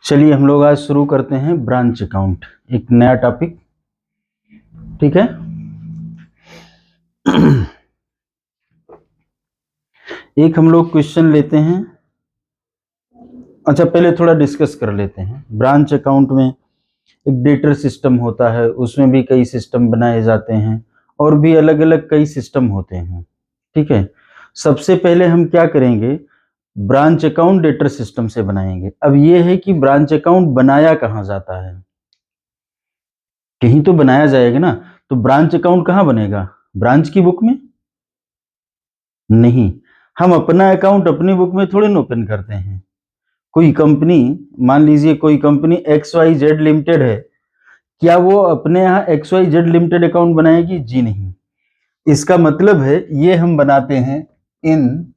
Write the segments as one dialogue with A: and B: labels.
A: चलिए हम लोग आज शुरू करते हैं ब्रांच अकाउंट, एक नया टॉपिक। ठीक है। एक हम लोग क्वेश्चन लेते हैं। अच्छा, पहले थोड़ा डिस्कस कर लेते हैं। ब्रांच अकाउंट में एक डेटर सिस्टम होता है, उसमें भी कई सिस्टम बनाए जाते हैं और भी अलग अलग कई सिस्टम होते हैं। ठीक है। सबसे पहले हम क्या करेंगे, ब्रांच अकाउंट डेटर सिस्टम से बनाएंगे। अब ये है कि ब्रांच अकाउंट बनाया कहाँ जाता है, कहीं तो बनाया जाएगा ना। तो ब्रांच अकाउंट कहाँ बनेगा, ब्रांच की बुक में नहीं। हम अपना अकाउंट अपनी बुक में थोड़ी ना ओपन करते हैं। कोई कंपनी, मान लीजिए कोई company X Y Z limited है, क्या वो अपने यहाँ X Y Z limited account बनाएगी? जी नहीं। इसका मतलब है ये हम बनाते हैं इन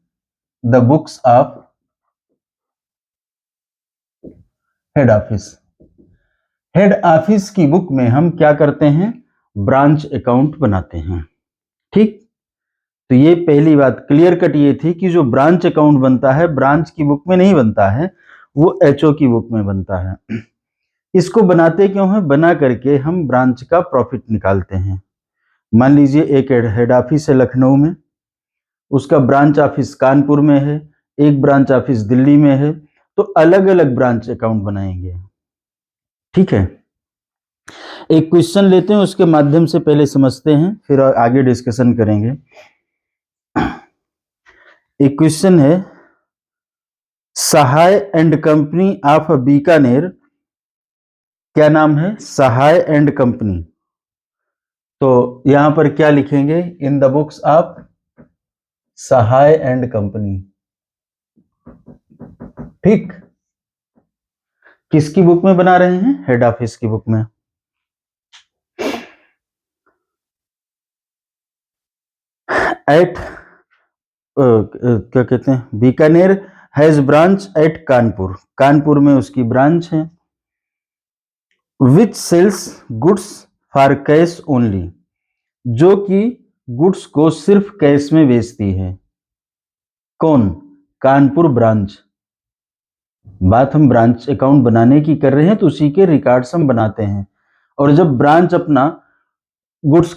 A: the books of head office. Head office की बुक में हम क्या करते हैं, ब्रांच अकाउंट बनाते हैं। ठीक। तो ये पहली बात क्लियर कट ये थी कि जो ब्रांच अकाउंट बनता है ब्रांच की बुक में नहीं बनता है, वो एचओ की बुक में बनता है। इसको बनाते क्यों है, बना करके हम ब्रांच का प्रॉफिट निकालते हैं। मान लीजिए एक हेड ऑफिस है लखनऊ में, उसका ब्रांच ऑफिस कानपुर में है, एक ब्रांच ऑफिस दिल्ली में है, तो अलग अलग ब्रांच अकाउंट बनाएंगे। ठीक है। एक क्वेश्चन लेते हैं, उसके माध्यम से पहले समझते हैं, फिर आगे डिस्कशन करेंगे। एक क्वेश्चन है, सहाय एंड कंपनी ऑफ बीकानेर, क्या नाम है, सहाय एंड कंपनी। तो यहां पर क्या लिखेंगे, in the books of Sahay and company. ठीक। किसकी बुक में बना रहे हैं, हेड ऑफिस की बुक में। एट क्या कहते हैं, Bikaner has branch at Kanpur, Kanpur में उसकी ब्रांच है। Which sells goods for cash only, जो कि गुड्स को सिर्फ कैश में बेचती है। कौन, कानपुर ब्रांच। बात हम ब्रांच अकाउंट बनाने की कर रहे हैं, तो उसी के रिकॉर्ड्स हम बनाते हैं। और जब ब्रांच अपना गुड्स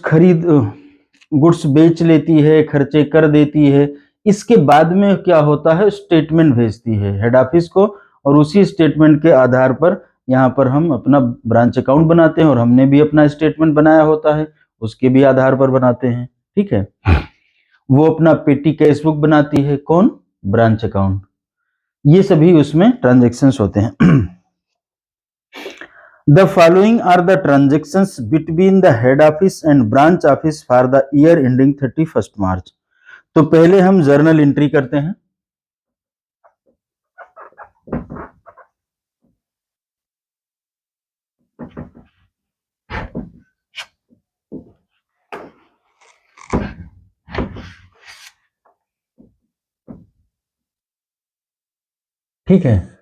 A: बेच लेती है, खर्चे कर देती है, इसके बाद में क्या होता है, स्टेटमेंट भेजती है हेड ऑफिस को, और उसी स्टेटमेंट के आधार पर यहाँ पर हम अपना ब्रांच अकाउंट बनाते हैं। और हमने भी अपना स्टेटमेंट बनाया होता है, उसके भी आधार पर बनाते हैं। ठीक है। वो अपना पेटी कैश बुक बनाती है, कौन, ब्रांच अकाउंट। ये सभी उसमें ट्रांजेक्शन्स होते हैं। The following are the transactions between the head office and branch office for the year ending 31st March. तो पहले हम जर्नल एंट्री करते हैं। ठीक है।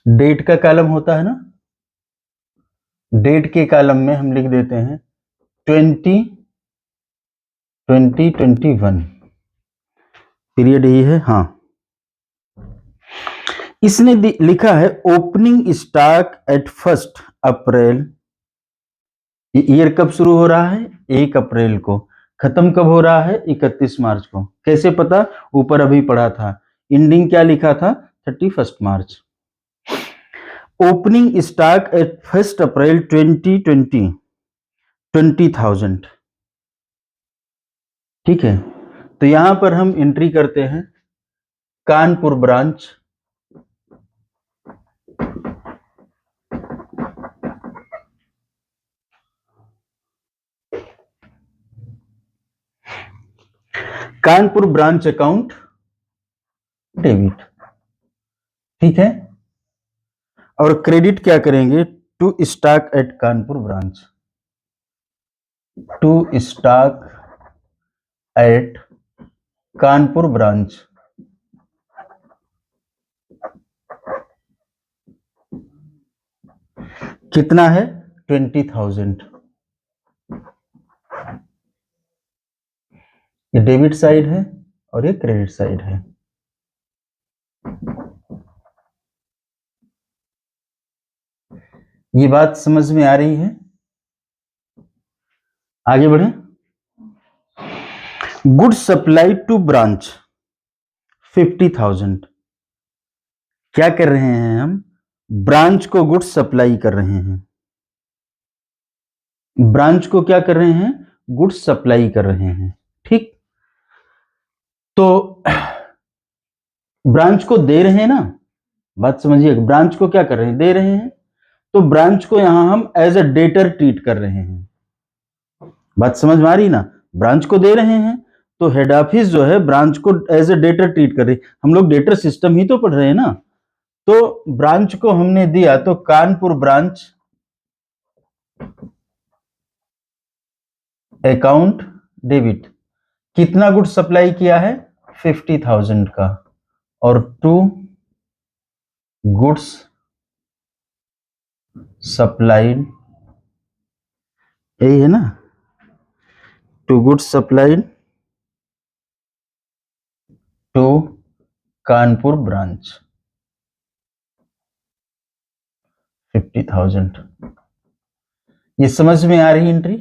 A: डेट का कॉलम होता है ना, डेट के कॉलम में हम लिख देते हैं 2021 पीरियड ही है। हाँ, इसने लिखा है opening stock at 1 April. Year कब शुरू हो रहा है, 1 अप्रैल को। खत्म कब हो रहा है, 31 मार्च को। कैसे पता, ऊपर अभी पढ़ा था। एंडिंग क्या लिखा था, 31 मार्च। ओपनिंग स्टॉक एट 1 अप्रैल 2020 20,000। ठीक है। तो यहां पर हम एंट्री करते हैं Kanpur branch, Kanpur branch account debit. ठीक है। और क्रेडिट क्या करेंगे, to stock at Kanpur branch, to stock at Kanpur branch. कितना है, 20,000। ये डेबिट साइड है और ये क्रेडिट साइड है। ये बात समझ में आ रही है? आगे बढ़े। Goods supply to branch 50,000। क्या कर रहे हैं हम? ब्रांच को गुड्स सप्लाई कर रहे हैं। ब्रांच को क्या कर रहे हैं? गुड्स सप्लाई कर रहे हैं। ठीक, तो ब्रांच को दे रहे हैं ना, बात समझिए। ब्रांच को क्या कर रहे हैं? दे रहे हैं। तो ब्रांच को यहां हम एज अ डेटर ट्रीट कर रहे हैं। बात समझ में आ रही ना? ब्रांच को दे रहे हैं तो हेड ऑफिस जो है ब्रांच को एज अ डेटर ट्रीट कर रही है। हम लोग डेटर सिस्टम ही तो पढ़ रहे हैं ना। तो ब्रांच को हमने दिया, तो कानपुर ब्रांच अकाउंट डेबिट कितना गुड्स सप्लाई किया है? 50,000 का। और टू गुड्स सप्लाइड, यही है ना, to goods supplied to Kanpur branch 50,000। ये समझ में आ रही एंट्री?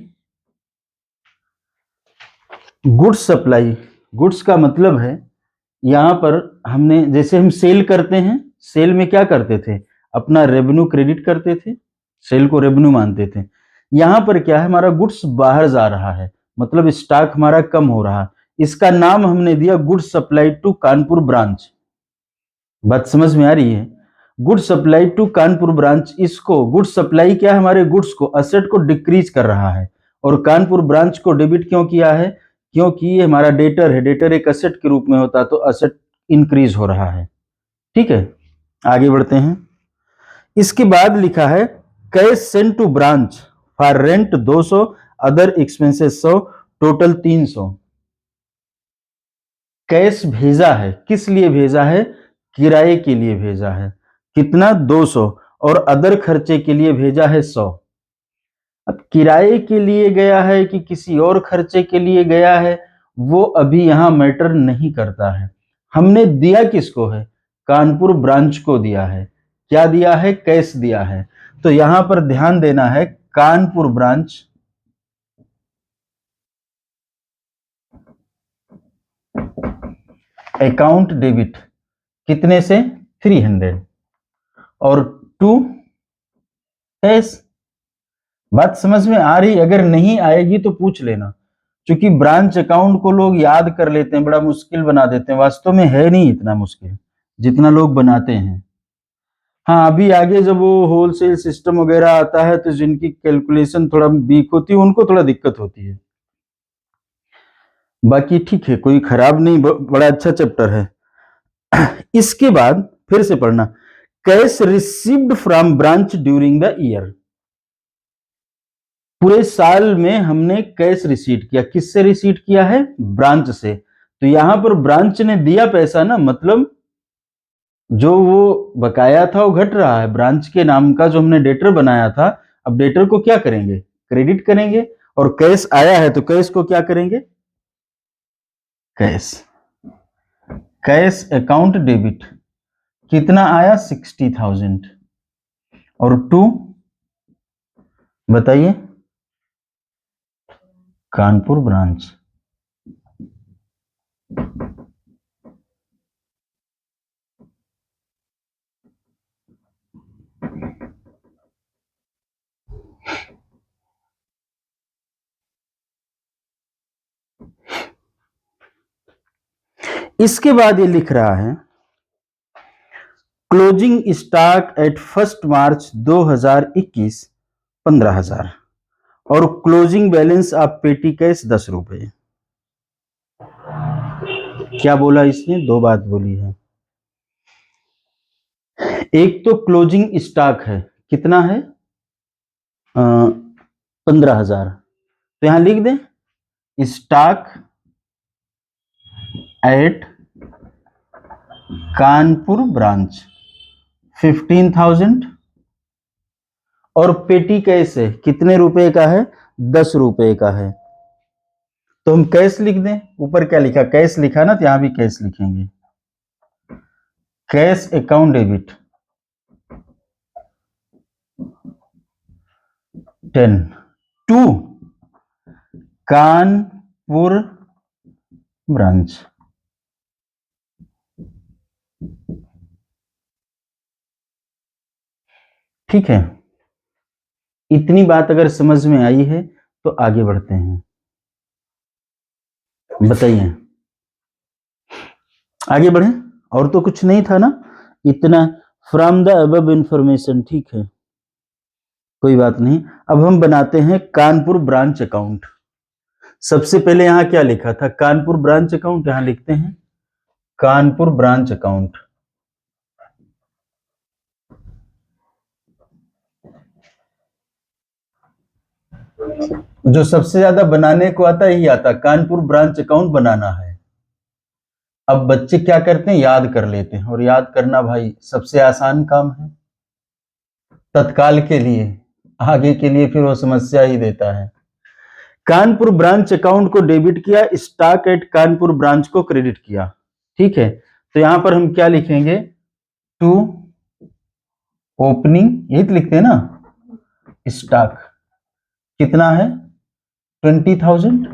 A: गुड्स सप्लाई, गुड्स का मतलब है यहां पर हमने, जैसे हम सेल करते हैं, सेल में क्या करते थे? अपना रेवेन्यू क्रेडिट करते थे, सेल को रेवेन्यू मानते थे। यहां पर क्या है? हमारा गुड्स बाहर जा रहा है, मतलब स्टॉक हमारा कम हो रहा है। इसका नाम हमने दिया goods supply to Kanpur branch. बात समझ में आ रही है? Goods supply to Kanpur branch, इसको गुड्स सप्लाई क्या है? हमारे गुड्स को, असेट को डिक्रीज कर रहा है। और कानपुर ब्रांच को डेबिट क्यों किया है? क्योंकि ये हमारा डेटर है, डेटर एक असेट के रूप में होता, तो असेट इंक्रीज हो रहा है। ठीक है, आगे बढ़ते हैं। इसके बाद लिखा है cash send to branch for rent 200, other expenses 100, total 300। Cash भेजा है, किस लिए भेजा है? किराए के लिए भेजा है। कितना? 200। और अदर खर्चे के लिए भेजा है 100। अब किराए के लिए गया है कि किसी और खर्चे के लिए गया है, वो अभी यहां मैटर नहीं करता है। हमने दिया किसको है? कानपुर ब्रांच को दिया है। क्या दिया है? कैश दिया है। तो यहां पर ध्यान देना है, कानपुर ब्रांच अकाउंट डेबिट कितने से? 300। और टू कैश। बात समझ में आ रही? अगर नहीं आएगी तो पूछ लेना, क्योंकि ब्रांच अकाउंट को लोग याद कर लेते हैं, बड़ा मुश्किल बना देते हैं। वास्तव में है नहीं इतना मुश्किल जितना लोग बनाते हैं। हाँ, अभी आगे जब वो होलसेल सिस्टम वगैरह आता है तो जिनकी कैलकुलेशन थोड़ा वीक होती है उनको थोड़ा दिक्कत होती है। बाकी ठीक है, कोई खराब नहीं, बड़ा अच्छा चैप्टर है। इसके बाद फिर से पढ़ना, cash received from branch during the year. पूरे साल में हमने कैश रिसीट किया। किससे रिसीट किया है? ब्रांच से। तो यहां पर ब्रांच ने दिया पैसा ना, मतलब जो वो बकाया था वो घट रहा है। ब्रांच के नाम का जो हमने डेटर बनाया था, अब डेटर को क्या करेंगे? क्रेडिट करेंगे। और कैश आया है तो कैश को क्या करेंगे? कैश, कैश अकाउंट डेबिट कितना आया? 60,000। और टू बताइए, कानपुर ब्रांच। इसके बाद ये लिख रहा है क्लोजिंग स्टॉक एट 1 मार्च 2021 15,000 और क्लोजिंग बैलेंस ऑफ पेटी कैश 10 रुपए। क्या बोला इसने? दो बात बोली है। एक तो क्लोजिंग स्टॉक है, कितना है? 15,000। तो यहां लिख दें स्टॉक एट कानपुर ब्रांच 15,000। और पेटी कैश है, कितने रुपए का है? 10 रुपए का है। तो हम कैश लिख दें, ऊपर क्या लिखा, कैश लिखा ना, तो यहां भी कैश लिखेंगे, cash account debit 10 to Kanpur branch. ठीक है, इतनी बात अगर समझ में आई है तो आगे बढ़ते हैं। बताइए, आगे बढ़े, और तो कुछ नहीं था ना, इतना फ्रॉम द अबव इंफॉर्मेशन। ठीक है, कोई बात नहीं। अब हम बनाते हैं कानपुर ब्रांच अकाउंट। सबसे पहले यहां क्या लिखा था, कानपुर ब्रांच अकाउंट, यहां लिखते हैं कानपुर ब्रांच अकाउंट। जो सबसे ज्यादा बनाने को आता है यही आता, कानपुर ब्रांच अकाउंट बनाना है। अब बच्चे क्या करते हैं, याद कर लेते हैं, और याद करना भाई सबसे आसान काम है तत्काल के लिए, आगे के लिए फिर वो समस्या ही देता है। कानपुर ब्रांच अकाउंट को डेबिट किया, स्टॉक एट कानपुर ब्रांच को क्रेडिट किया। ठीक है, तो यहां पर हम क्या लिखेंगे, टू ओपनिंग, यही तो लिखते हैं ना, स्टॉक कितना है 20,000,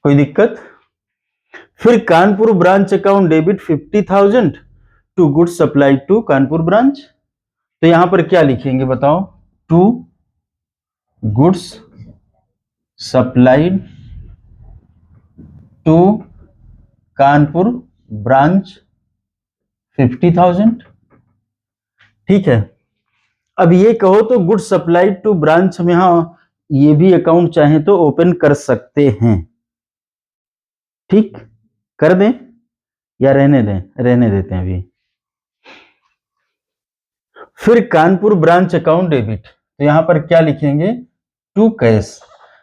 A: कोई दिक्कत। फिर Kanpur branch account debit 50,000 to goods supplied to Kanpur branch. तो यहां पर क्या लिखेंगे बताओ, to goods supplied to Kanpur branch 50,000। ठीक है, अब ये कहो तो गुड सप्लाइड टू ब्रांच हम यहां ये भी अकाउंट चाहे तो ओपन कर सकते हैं। ठीक, कर दें या रहने दें, रहने देते हैं अभी। फिर कानपुर ब्रांच अकाउंट डेबिट, तो यहां पर क्या लिखेंगे, टू कैश।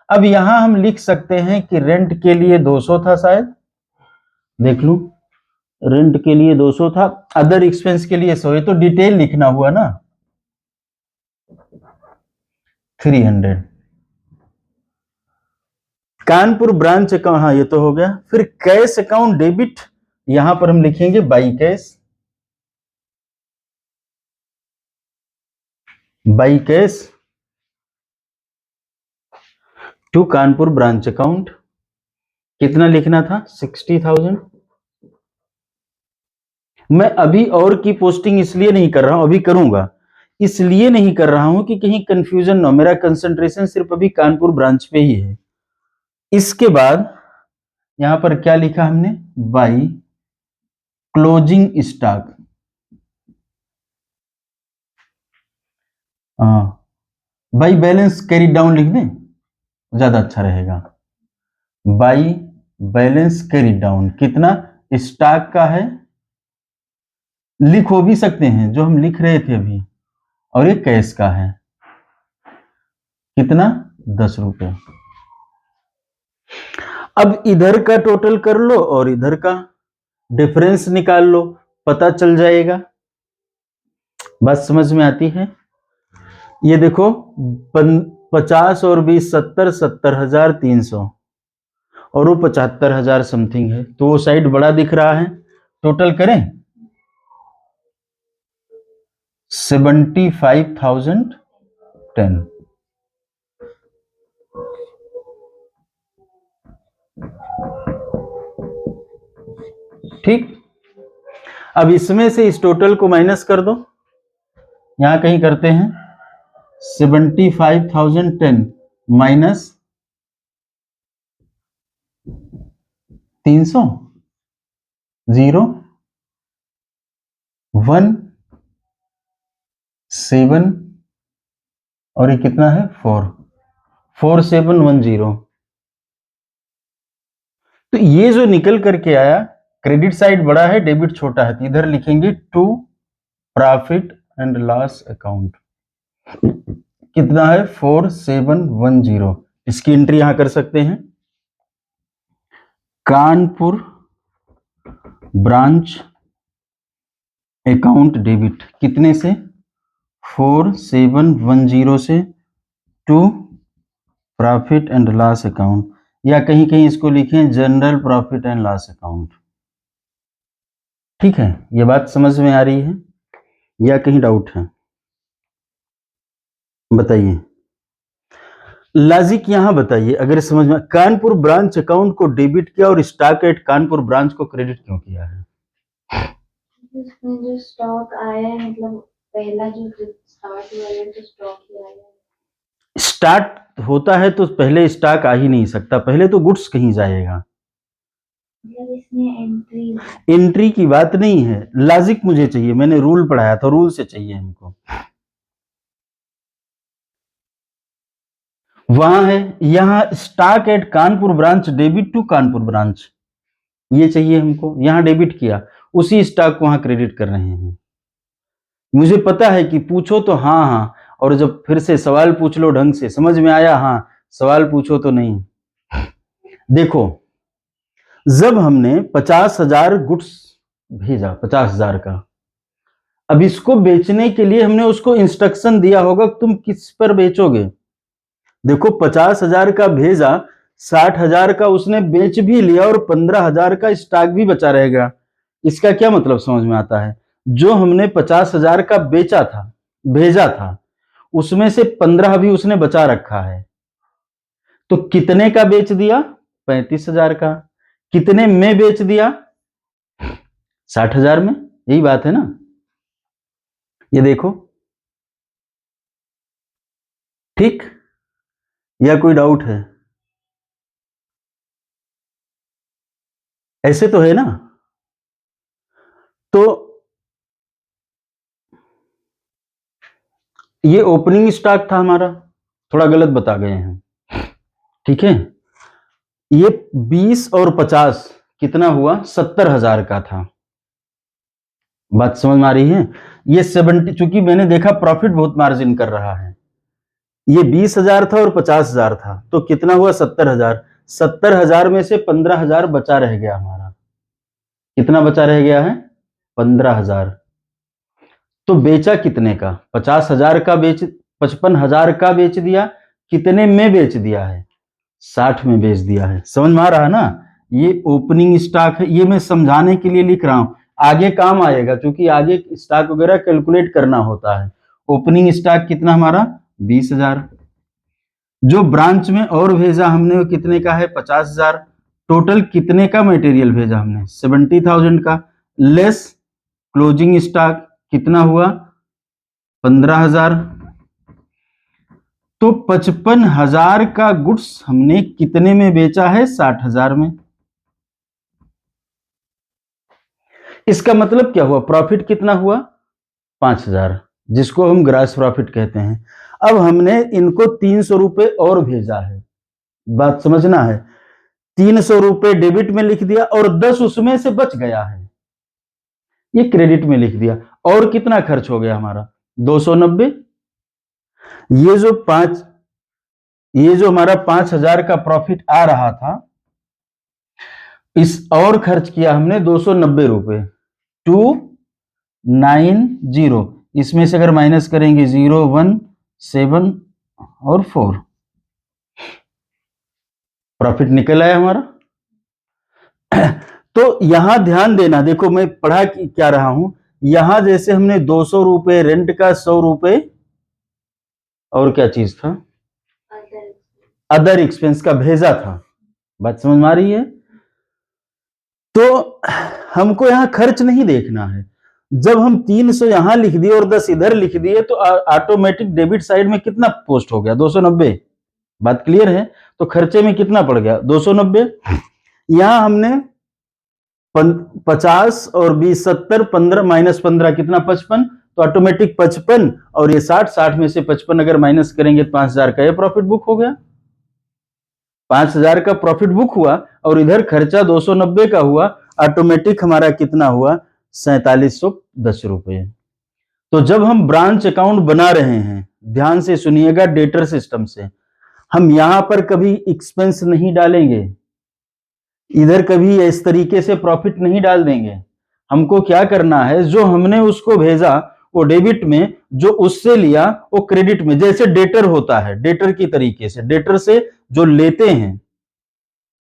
A: अब यहां हम लिख सकते हैं कि रेंट के लिए 200 था शायद, देख लू, रेंट के लिए 200 था, अदर एक्सपेंस के लिए 100, तो डिटेल लिखना हुआ ना 300। कानपुर ब्रांच अकाउंट, हाँ ये तो हो गया। फिर कैश अकाउंट डेबिट, यहां पर हम लिखेंगे by cash, by cash to Kanpur branch account. कितना लिखना था, 60,000। मैं अभी और की पोस्टिंग इसलिए नहीं कर रहा हूं, अभी करूंगा, इसलिए नहीं कर रहा हूं कि कहीं कंफ्यूजन ना हो, मेरा कंसंट्रेशन सिर्फ अभी कानपुर ब्रांच पे ही है। इसके बाद यहां पर क्या लिखा हमने, by closing stock, by balance carry down लिख दें, ज्यादा अच्छा रहेगा। बाई बैलेंस कैरी डाउन कितना स्टॉक का है, लिख हो भी सकते हैं जो हम लिख रहे थे अभी, और ये कैश का है, कितना 10 रुपए। अब इधर का टोटल कर लो और इधर का डिफरेंस निकाल लो, पता चल जाएगा। बात समझ में आती है। ये देखो 50 और 20 70, 70,300 और वो 75,000 समथिंग है, तो वो साइड बड़ा दिख रहा है। टोटल करें 75,010। ठीक, अब इसमें से इस टोटल को माइनस कर दो, यहां कहीं करते हैं 75,010 माइनस 300, 0 1 7 और ये कितना है 4, 4710। तो ये जो निकल करके आया, क्रेडिट साइड बड़ा है डेबिट छोटा है, तो इधर लिखेंगे to profit and loss account, कितना है 4710। इसकी एंट्री यहां कर सकते हैं, कानपुर ब्रांच अकाउंट डेबिट कितने से, 4710 से to profit and loss account, या कहीं कहीं इसको लिखें general profit and loss account. ठीक है, ये बात समझ में आ रही है या कहीं डाउट है? बताइए, लॉजिक यहां बताइए अगर समझ में। कानपुर ब्रांच अकाउंट को डेबिट किया और स्टॉक एट कानपुर ब्रांच को क्रेडिट क्यों किया है?
B: इसमें जो स्टॉक आया है, मतलब पहला जो स्टार्ट हुआ है, जो स्टॉक ही आया है।
A: स्टार्ट होता है तो पहले स्टॉक आ ही नहीं सकता, पहले तो गुड्स कहीं जाएगा।
B: मतलब इसमें
A: एंट्री की बात नहीं है, लॉजिक मुझे चाहिए, मैंने रूल पढ़ाया था, रूल से चाहिए हमको। वहां है, यहां stock at Kanpur branch debit to Kanpur branch, ये चाहिए हमको। यहां डेबिट किया, उसी स्टॉक को वहां क्रेडिट कर रहे हैं। मुझे पता है कि पूछो तो हाँ हाँ, और जब फिर से सवाल पूछ लो ढंग से, समझ में आया हाँ, सवाल पूछो तो नहीं। देखो, जब हमने 50,000 गुड्स भेजा, 50,000 का, अब इसको बेचने के लिए हमने उसको इंस्ट्रक्शन दिया होगा तुम किस पर बेचोगे। देखो 50,000 का भेजा, 60,000 का उसने बेच भी लिया और 15,000 का स्टॉक भी बचा रहेगा। इसका क्या मतलब समझ में आता है? जो हमने 50,000 का बेचा था, भेजा था, उसमें से 15 भी उसने बचा रखा है। तो कितने का बेच दिया? 35,000 का। कितने में बेच दिया? 60,000 में। यही बात है ना? ये देखो, ठीक, या कोई डाउट है? ऐसे तो है ना? तो ये ओपनिंग स्टॉक था हमारा, थोड़ा गलत बता गए हैं, ठीक है। ये 20 और 50 कितना हुआ? 70,000 का था। बात समझ में आ रही है? ये 70, चूंकि मैंने देखा प्रॉफिट बहुत मार्जिन कर रहा है, ये 20,000 था और 50,000 था, तो कितना हुआ? 70,000। 70,000 में से 15,000 बचा रह गया हमारा। कितना बचा रह गया है? 15,000। तो बेचा कितने का? 50,000 का बेच, 55,000 का बेच दिया। कितने में बेच दिया है? 60 में बेच दिया है। समझ में आ रहा है ना? ये ओपनिंग स्टॉक है, ये मैं समझाने के लिए लिख रहा हूं, आगे काम आएगा, क्योंकि आगे स्टॉक वगैरह कैलकुलेट करना होता है। ओपनिंग स्टॉक कितना हमारा? 20,000। जो ब्रांच में और भेजा हमने वो कितने का है? 50,000। टोटल कितने का मटेरियल भेजा हमने? 70,000 का। लेस क्लोजिंग स्टॉक कितना हुआ? 15,000। तो 55,000 का गुड्स हमने कितने में बेचा है? 60,000 में। इसका मतलब क्या हुआ? प्रॉफिट कितना हुआ? 5,000, जिसको हम ग्रॉस प्रॉफिट कहते हैं। अब हमने इनको 300 रुपए और भेजा है, बात समझना है। 300 रुपए डेबिट में लिख दिया और 10 उसमें से बच गया है, ये क्रेडिट में लिख दिया। और कितना खर्च हो गया हमारा? 290। ये जो हमारा 5,000 का प्रॉफिट आ रहा था, इस और खर्च किया हमने 290 रुपए। 290, इसमें से अगर माइनस करेंगे 0, 1, 7 और 4, प्रॉफिट निकल आया हमारा। तो यहां ध्यान देना, देखो मैं पढ़ा क्या रहा हूं, यहां जैसे हमने 200 रुपए रेंट का, 100 रुपए और क्या चीज था, अदर एक्सपेंस का भेजा था। बात समझ में आ रही है? तो हमको यहां खर्च नहीं देखना है। जब हम 300 यहां लिख दिए और 10 इधर लिख दिए तो ऑटोमेटिक डेबिट साइड में कितना पोस्ट हो गया? 290। बात क्लियर है? तो खर्चे में कितना पड़ गया? 290। यहां हमने 50 और 20, 70, 15 माइनस 15 कितना? 55। तो ऑटोमेटिक 55 और ये 60, 60 में से 55 अगर माइनस करेंगे तो 5,000 का ये प्रॉफिट बुक हो गया। 5,000 का प्रॉफिट बुक हुआ और इधर खर्चा 290 का हुआ, ऑटोमेटिक हमारा कितना हुआ? 4710 रुपए। तो जब हम ब्रांच अकाउंट बना रहे हैं, ध्यान से सुनिएगा, डेटर सिस्टम से, हम यहां पर कभी एक्सपेंस नहीं डालेंगे, इधर कभी इस तरीके से प्रॉफिट नहीं डाल देंगे। हमको क्या करना है, जो हमने उसको भेजा वो डेबिट में, जो उससे लिया वो क्रेडिट में, जैसे डेटर होता है, डेटर की तरीके से, डेटर से जो लेते हैं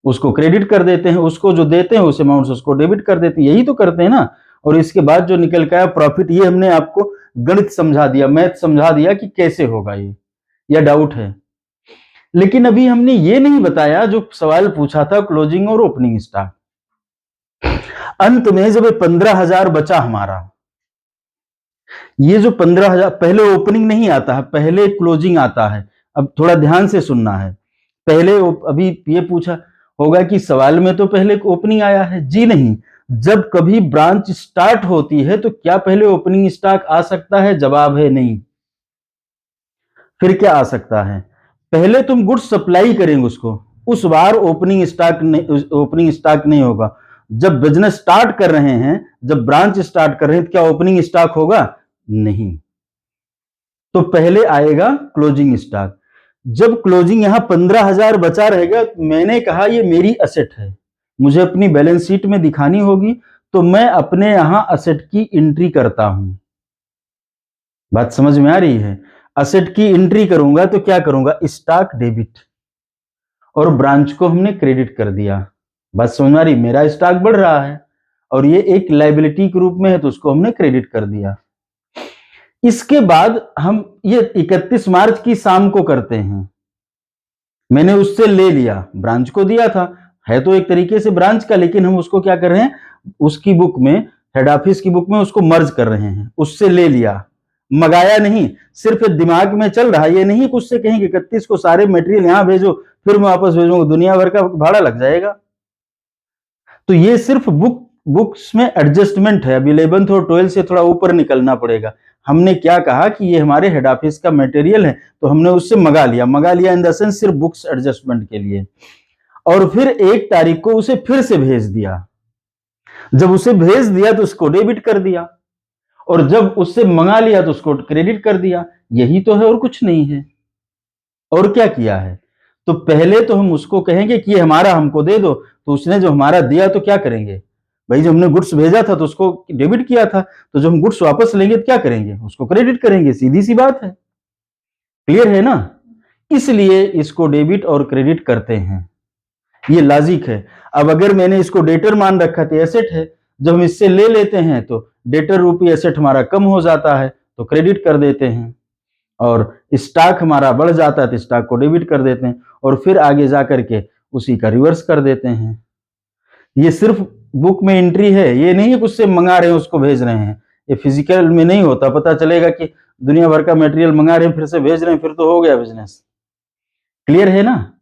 A: उसको क्रेडिट कर देते हैं, उसको जो देते हैं उस अमाउंट से उसको डेबिट कर देते हैं, यही तो करते हैं ना। और इसके बाद जो निकल के आया प्रॉफिट, ये हमने आपको गणित समझा दिया, मैथ समझा दिया कि कैसे होगा ये, या डाउट है? लेकिन अभी हमने ये नहीं बताया जो सवाल पूछा था क्लोजिंग और ओपनिंग स्टॉक। अंत में जब 15,000 बचा हमारा, ये जो 15,000, पहले ओपनिंग नहीं आता है, पहले क्लोजिंग आता है। अब थोड़ा ध्यान से सुनना है। पहले अभी ये पूछा होगा कि सवाल में तो पहले ओपनिंग आया है, जी नहीं। जब कभी ब्रांच स्टार्ट होती है तो क्या पहले ओपनिंग स्टॉक आ सकता है? जवाब है नहीं। फिर क्या आ सकता है? पहले तुम गुड्स सप्लाई करेंगे उसको, उस बार ओपनिंग स्टॉक नहीं होगा। जब बिजनेस स्टार्ट कर रहे हैं, जब ब्रांच स्टार्ट कर रहे हैं, तो क्या ओपनिंग स्टॉक होगा? नहीं। तो पहले आएगा क्लोजिंग स्टॉक। जब क्लोजिंग यहां 15,000 बचा रहेगा, मैंने कहा ये मेरी असेट है, मुझे अपनी बैलेंस शीट में दिखानी होगी, तो मैं अपने यहां असेट की एंट्री करता हूं। बात समझ में आ रही है? असेट की एंट्री करूंगा तो क्या करूंगा? स्टॉक डेबिट, और ब्रांच को हमने क्रेडिट कर दिया। बात समझ में आ रही? मेरा स्टॉक बढ़ रहा है और ये एक लायबिलिटी के रूप में है, तो उसको हमने क्रेडिट कर दिया। इसके बाद हम ये 31 मार्च की शाम को करते हैं। मैंने उससे ले लिया, ब्रांच को दिया था, है तो एक तरीके से ब्रांच का, लेकिन हम उसको क्या कर रहे हैं, उसकी बुक में, हेड ऑफिस की बुक में उसको मर्ज कर रहे हैं। उससे ले लिया, मंगाया नहीं, सिर्फ दिमाग में चल रहा। ये नहीं कि उससे कहेंगे 31 को सारे मटेरियल यहां भेजो, फिर मैं वापस भेजूंगा, दुनिया भर का भाड़ा लग जाएगा। तो ये सिर्फ बुक्स में एडजस्टमेंट है। अभी 11th और 12th से थोड़ा ऊपर निकलना पड़ेगा। हमने क्या कहा कि ये हमारे हेड ऑफिस का मटेरियल है, तो हमने उससे मंगा लिया इन द सेंस सिर्फ बुक्स एडजस्टमेंट के लिए। और फिर 1 तारीख को उसे फिर से भेज दिया। जब उसे भेज दिया तो उसको डेबिट कर दिया, और जब उससे मंगा लिया तो उसको क्रेडिट कर दिया। यही तो है, और कुछ नहीं है। और क्या किया है? तो पहले तो हम उसको कहेंगे कि ये हमारा, हमको दे दो। तो उसने जो हमारा दिया तो क्या करेंगे भाई? जब हमने गुड्स भेजा था तो उसको डेबिट किया था, तो जब हम गुड्स वापस लेंगे तो क्या करेंगे? उसको क्रेडिट करेंगे। सीधी सी बात है। क्लियर है ना? इसलिए इसको डेबिट और क्रेडिट करते हैं, ये लॉजिक है। अब अगर मैंने इसको डेटर मान रखा तो एसेट है, जब हम इससे ले लेते हैं तो डेटर रूपी एसेट हमारा कम हो जाता है, तो क्रेडिट कर देते हैं। और स्टॉक हमारा बढ़ जाता है तो स्टॉक को डेबिट कर देते हैं, और फिर आगे जाकर के उसी का रिवर्स कर देते हैं। ये सिर्फ बुक में एंट्री है, ये नहीं है उससे मंगा रहे हैं उसको भेज रहे हैं। ये फिजिकल में नहीं होता। पता चलेगा कि दुनिया भर का मटेरियल मंगा रहे हैं फिर से भेज रहे हैं, फिर तो हो गया बिजनेस। क्लियर है ना?